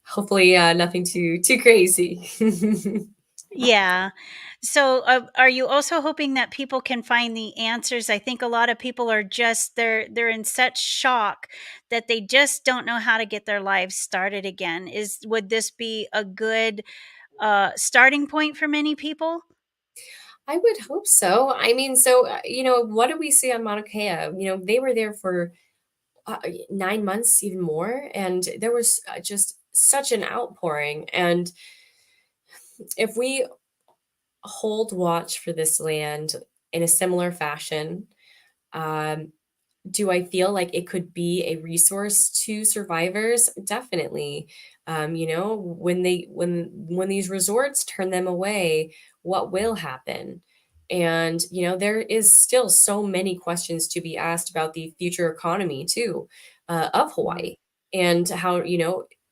Speaker 2: hopefully nothing too crazy.
Speaker 1: Yeah. So, are you also hoping that people can find the answers? I think a lot of people are just they're in such shock that they just don't know how to get their lives started again. Is would this be a good starting point for many people?
Speaker 2: I would hope so. I mean, so, what do we see on Mauna Kea? They were there for 9 months, even more, and there was just such an outpouring. And if we hold watch for this land in a similar fashion, um, do I feel like it could be a resource to survivors? Definitely. When these resorts turn them away, what will happen? And there is still so many questions to be asked about the future economy too, of
Speaker 1: Mhm.
Speaker 2: Hawaii, and how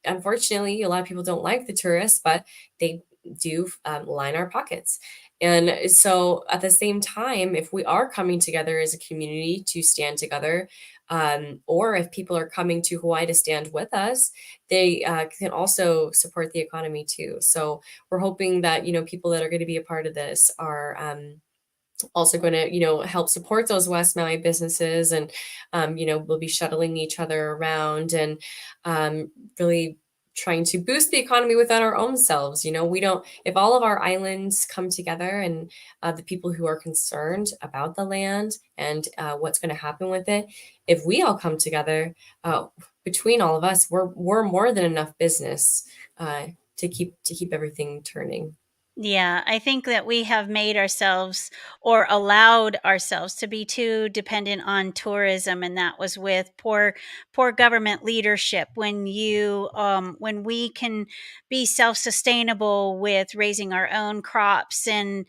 Speaker 2: unfortunately a lot of people don't like the tourists, but they do line our pockets. And so at the same time, if we are coming together as a community to stand together, or if people are coming to Hawaii to stand with us, they can also support the economy too. So we're hoping that people that are going to be a part of this are also going to help support those West Maui businesses, and we'll be shuttling each other around, and really trying to boost the economy within our own selves. We don't If all of our islands come together, and the people who are concerned about the land and what's going to happen with it, if we all come together, uh, between all of us, we're more than enough business to keep everything turning.
Speaker 1: Yeah, I think that we have made ourselves or allowed ourselves to be too dependent on tourism, and that was with poor government leadership. When we can be self-sustainable with raising our own crops, and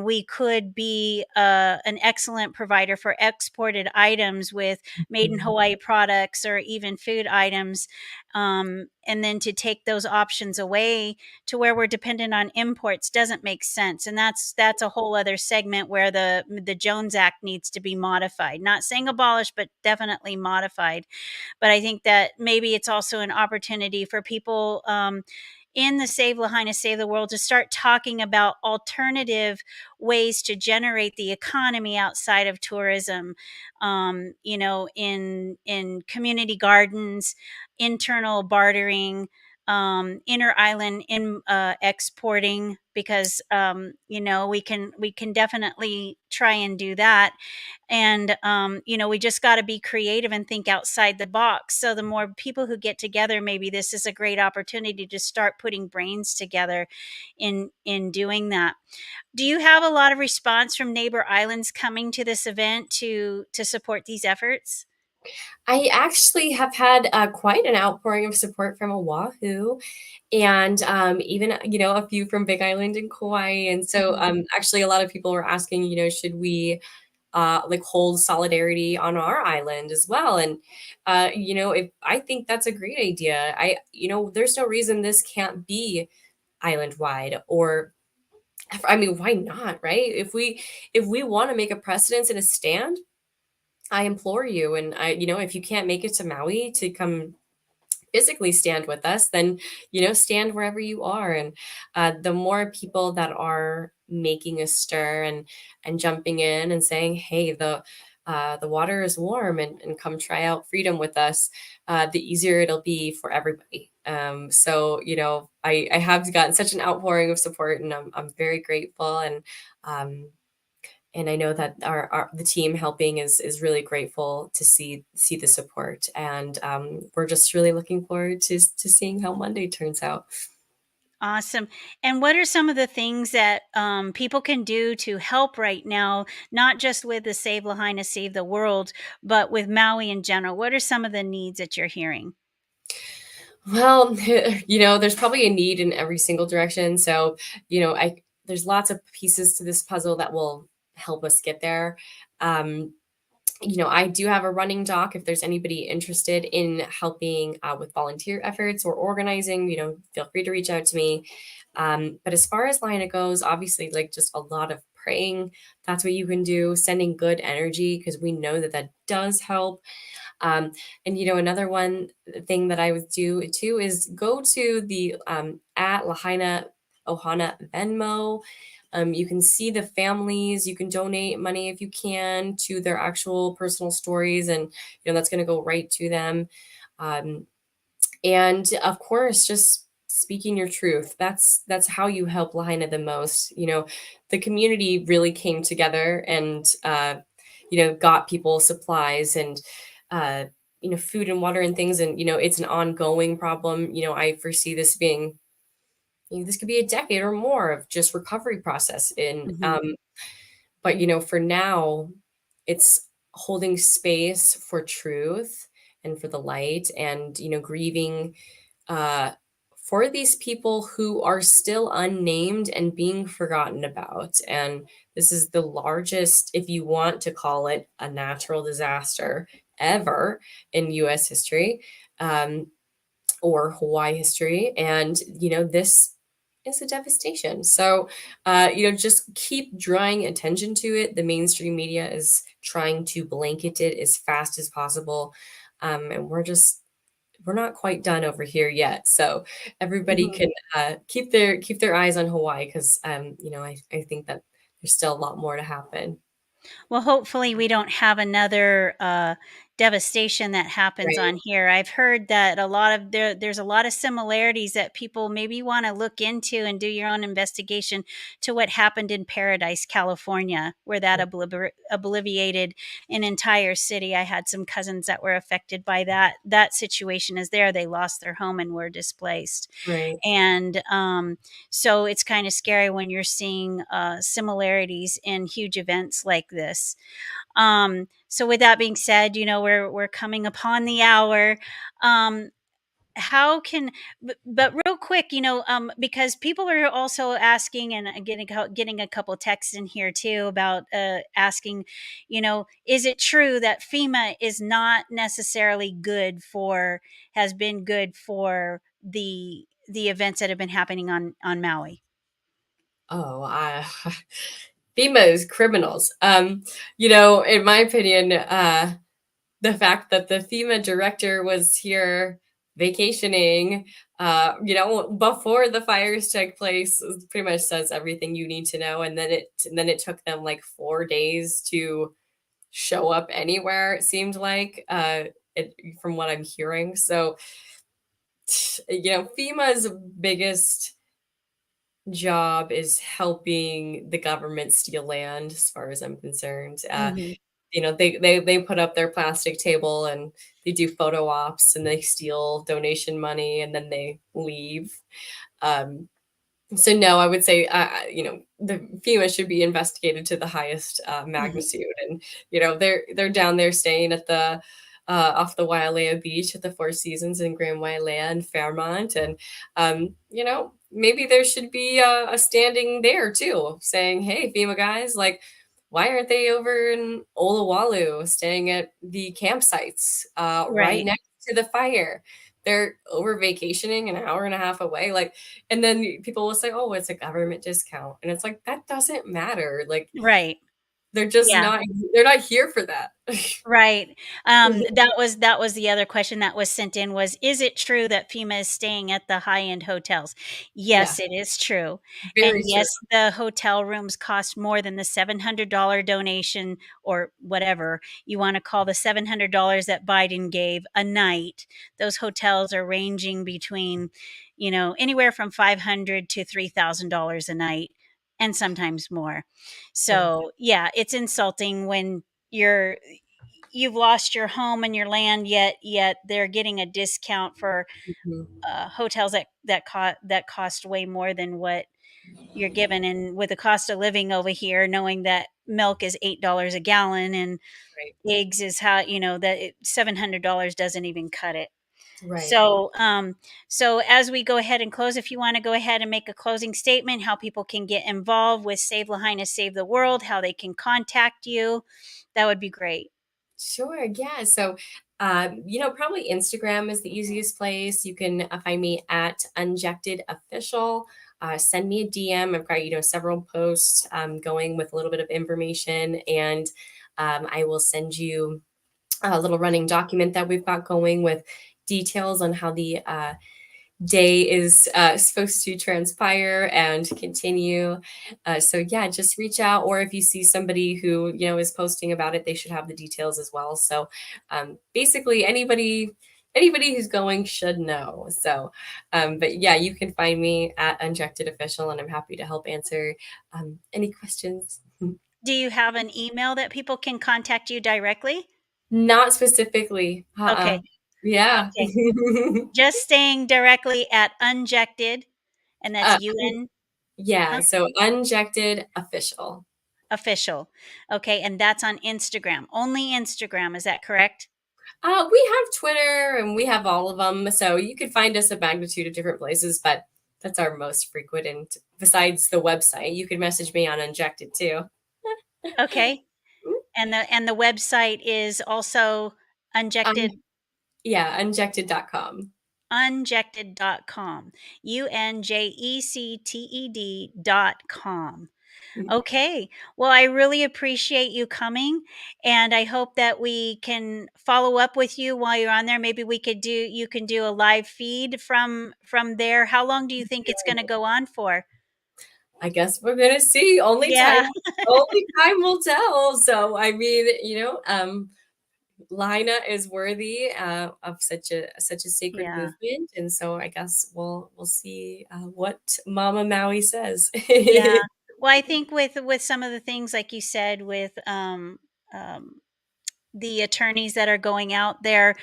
Speaker 1: we could be an excellent provider for exported items with made in Hawaii products or even food items, and then to take those options away to where we're dependent on imports doesn't make sense. And that's a whole other segment where the Jones Act needs to be modified. Not saying abolished, but definitely modified. But I think that maybe it's also an opportunity for people in the Save Lahaina, Save the World to start talking about alternative ways to generate the economy outside of tourism. In community gardens, internal bartering, inner island in exporting, because we can definitely try and do that. And we just got to be creative and think outside the box. So the more people who get together, maybe this is a great opportunity to start putting brains together in doing that. Do you have a lot of response from neighbor islands coming to this event to support these efforts?
Speaker 2: I actually have had quite an outpouring of support from Oahu, and even a few from Big Island and Kauai. And so
Speaker 1: Mhm.
Speaker 2: actually a lot of people were asking, should we like hold solidarity on our island as well? And if I think that's a great idea. There's no reason this can't be island wide, or I mean, why not, right? If we want to make a precedence and a stand, I implore you. And if you can't make it to Maui to come physically stand with us, then stand wherever you are. And the more people that are making a stir, and jumping in and saying, hey, the water is warm, and come try out freedom with us, the easier it'll be for everybody. So I have gotten such an outpouring of support, and I'm very grateful. And I know that the team helping is really grateful to see the support, and we're just really looking forward to seeing how Monday turns out.
Speaker 1: Awesome. And what are some of the things that people can do to help right now, not just with the Save Lahaina, Save the World, but with Maui in general? What are some of the needs that you're hearing?
Speaker 2: Well, there's probably a need in every single direction. So, I there's lots of pieces to this puzzle that will help us get there. Um, I do have a running doc if there's anybody interested in helping with volunteer efforts or organizing, feel free to reach out to me. But as far as Lina goes, obviously, like, just a lot of praying. That's what you can do, sending good energy, because we know that that does help. Um, and another one thing that I would do too is go to the at Lahaina Ohana Venmo. You can see the families. You can donate money if you can to their actual personal stories, and that's going to go right to them. Um, and of course, just speaking your truth. That's how you help Lahaina the most. The community really came together and got people supplies and uh, food and water and things. And it's an ongoing problem. I foresee this being this could be a decade or more of just recovery process in
Speaker 1: Mhm.
Speaker 2: but for now it's holding space for truth and for the light and grieving uh for these people who are still unnamed and being forgotten about. And this is the largest, if you want to call it a natural disaster ever in US history. Or Hawaii history. And, this is a devastation. So, just keep drawing attention to it. The mainstream media is trying to blanket it as fast as possible. And we're not quite done over here yet. So everybody
Speaker 1: Mhm.
Speaker 2: can keep their eyes on Hawaii because, I think that there's still a lot more to happen.
Speaker 1: Well, hopefully, we don't have another devastation that happens
Speaker 2: Right.
Speaker 1: on here. I've heard that there's a lot of similarities that people maybe want to look into and do your own investigation to what happened in Paradise, California, where that obliviated an entire city. I had some cousins that were affected by that situation. As there, they lost their home and were displaced.
Speaker 2: Right.
Speaker 1: And so it's kind of scary when you're seeing similarities in huge events like this. So with that being said, we're coming upon the hour. Um, how can but real quick, because people are also asking, and getting a couple texts in here too about asking, is it true that FEMA is not necessarily has been good for the events that have been happening on Maui?
Speaker 2: Oh, FEMA is criminals. In my opinion, the fact that the FEMA director was here vacationing, before the fires took place pretty much says everything you need to know. And then it took them like 4 days to show up anywhere, it seemed like, from what I'm hearing. So, FEMA's biggest job is helping the government steal land, as far as I'm concerned.
Speaker 1: Hmm.
Speaker 2: They put up their plastic table and they do photo ops and they steal donation money and then they leave. Um, so no, I would say, the FEMA should be investigated to the highest
Speaker 1: Hmm.
Speaker 2: magnitude, and they're down there staying at the off the Wailea Beach at the Four Seasons in Grand Wailea and Fairmont, and maybe there should be a standing there too, saying, "Hey, FEMA guys, like, why aren't they over in Olawalu staying at the campsites right
Speaker 1: Right,
Speaker 2: next to the fire? They're over vacationing an hour and a half away, like." And then people will say, "Oh, it's a government discount." And it's like, that doesn't matter. Like,
Speaker 1: right.
Speaker 2: they're just
Speaker 1: Yeah.
Speaker 2: not here for that.
Speaker 1: Right. That was the other question that was sent in was, is it true that FEMA is staying at the high-end hotels?
Speaker 2: Yeah,
Speaker 1: Yes, it is true. And
Speaker 2: very true.
Speaker 1: yes, the hotel rooms cost more than the $700 donation, or whatever you want to call the $700 that Biden gave a night. Those hotels are ranging between, anywhere from $500 to $3,000 a night, and sometimes more.
Speaker 2: Yeah.
Speaker 1: So, yeah, it's insulting when you've lost your home and your land, yet they're getting a discount for
Speaker 2: Mhm.
Speaker 1: hotels that cost way more than what you're given. And with the cost of living over here, knowing that milk is $8 a gallon and
Speaker 2: Right.
Speaker 1: eggs is how that $700 doesn't even cut it.
Speaker 2: Right.
Speaker 1: So as we go ahead and close, if you want to go ahead and make a closing statement, how people can get involved with Save Lahaina, Save the World, how they can contact you, that would be great.
Speaker 2: Sure. Yeah. So, probably Instagram is the easiest place. You can find me at Unjected Official. Send me a DM. I've got, several posts going with a little bit of information, and I will send you a little running document that we've got going with details on how the day is supposed to transpire and continue. So yeah, just reach out, or if you see somebody who is posting about it, they should have the details as well. So basically, anybody who's going should know. So, but yeah, you can find me at Unjected Official, and I'm happy to help answer any questions.
Speaker 1: Do you have an email that people can contact you directly?
Speaker 2: Not specifically.
Speaker 1: Okay.
Speaker 2: Yeah.
Speaker 1: Okay. Just staying directly at Unjected, and that's
Speaker 2: uh,
Speaker 1: UN
Speaker 2: yeah. So Unjected Official.
Speaker 1: official. Okay. And that's on Instagram. Only Instagram. Is that correct?
Speaker 2: We have Twitter and we have all of them. So you could find us a magnitude of different places, but that's our most frequent. And besides the website, you can message me on Unjected too.
Speaker 1: Okay. And the website is also
Speaker 2: Um,
Speaker 1: Unjected
Speaker 2: yeah, unjected.com.
Speaker 1: unjected.com. UNJECTED.com. Okay. Well, I really appreciate you coming, and I hope that we can follow up with you while you're on there. Maybe you can do a live feed from there. How long do you think it's going to go on for?
Speaker 2: I guess we're gonna see.
Speaker 1: Yeah.
Speaker 2: Only time will tell. So I mean, Lahaina is worthy of such a sacred
Speaker 1: Yeah.
Speaker 2: movement, and so I guess we'll see what Mama Maui says.
Speaker 1: Yeah. Well, I think with some of the things like you said with um the attorneys that are going out there,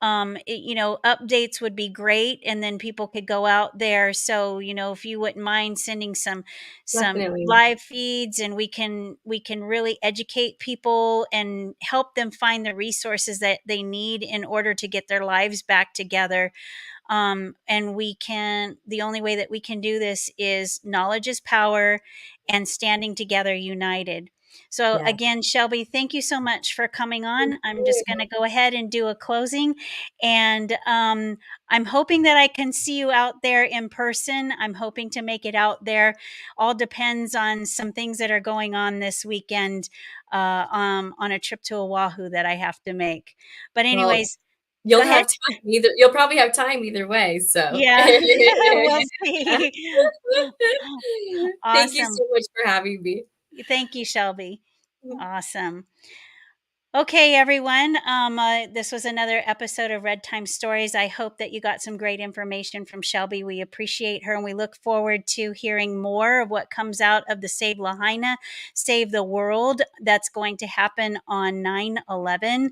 Speaker 1: updates would be great, and then people could go out there. So if you wouldn't mind sending some
Speaker 2: Definitely,
Speaker 1: live feeds, and we can really educate people and help them find the resources that they need in order to get their lives back together. And the only way that we can do this is knowledge is power, and standing together united. So
Speaker 2: yeah.
Speaker 1: again, Shelby, thank you so much for coming on. I'm just going to go ahead and do a closing, and I'm hoping that I can see you out there in person. I'm hoping to make it out there. All depends on some things that are going on this weekend, on a trip to Oahu that I have to make. But
Speaker 2: Well,
Speaker 1: anyways,
Speaker 2: you'll
Speaker 1: go ahead.
Speaker 2: have time either. You'll probably have time either way. So,
Speaker 1: Yeah, we'll see.
Speaker 2: thank you
Speaker 1: Awesome.
Speaker 2: so much for having me.
Speaker 1: Thank you, Shelby. Awesome. Okay, everyone. This was another episode of Red Time Stories. I hope that you got some great information from Shelby. We appreciate her, and we look forward to hearing more of what comes out of the Save Lahaina, Save the World that's going to happen on 9/11.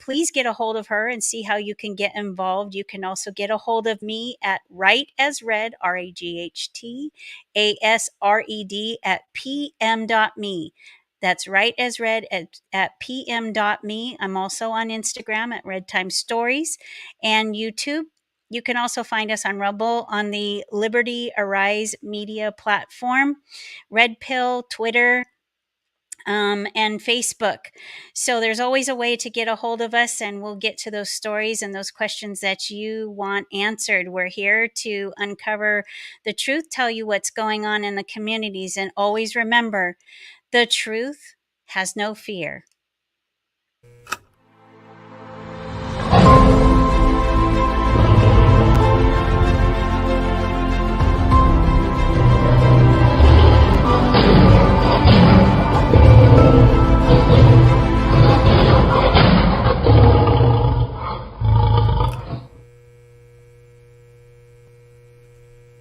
Speaker 1: Please get a hold of her and see how you can get involved. You can also get a hold of me at Right as Red, RAGHTASRED at pm.me. That's right as red at pm.me. I'm also on Instagram at Redtime Stories and YouTube. You can also find us on Rumble on the Liberty Arise media platform, Red Pill, Twitter, and Facebook. So there's always a way to get a hold of us, and we'll get to those stories and those questions that you want answered. We're here to uncover the truth, tell you what's going on in the communities, and always remember, the truth has no fear.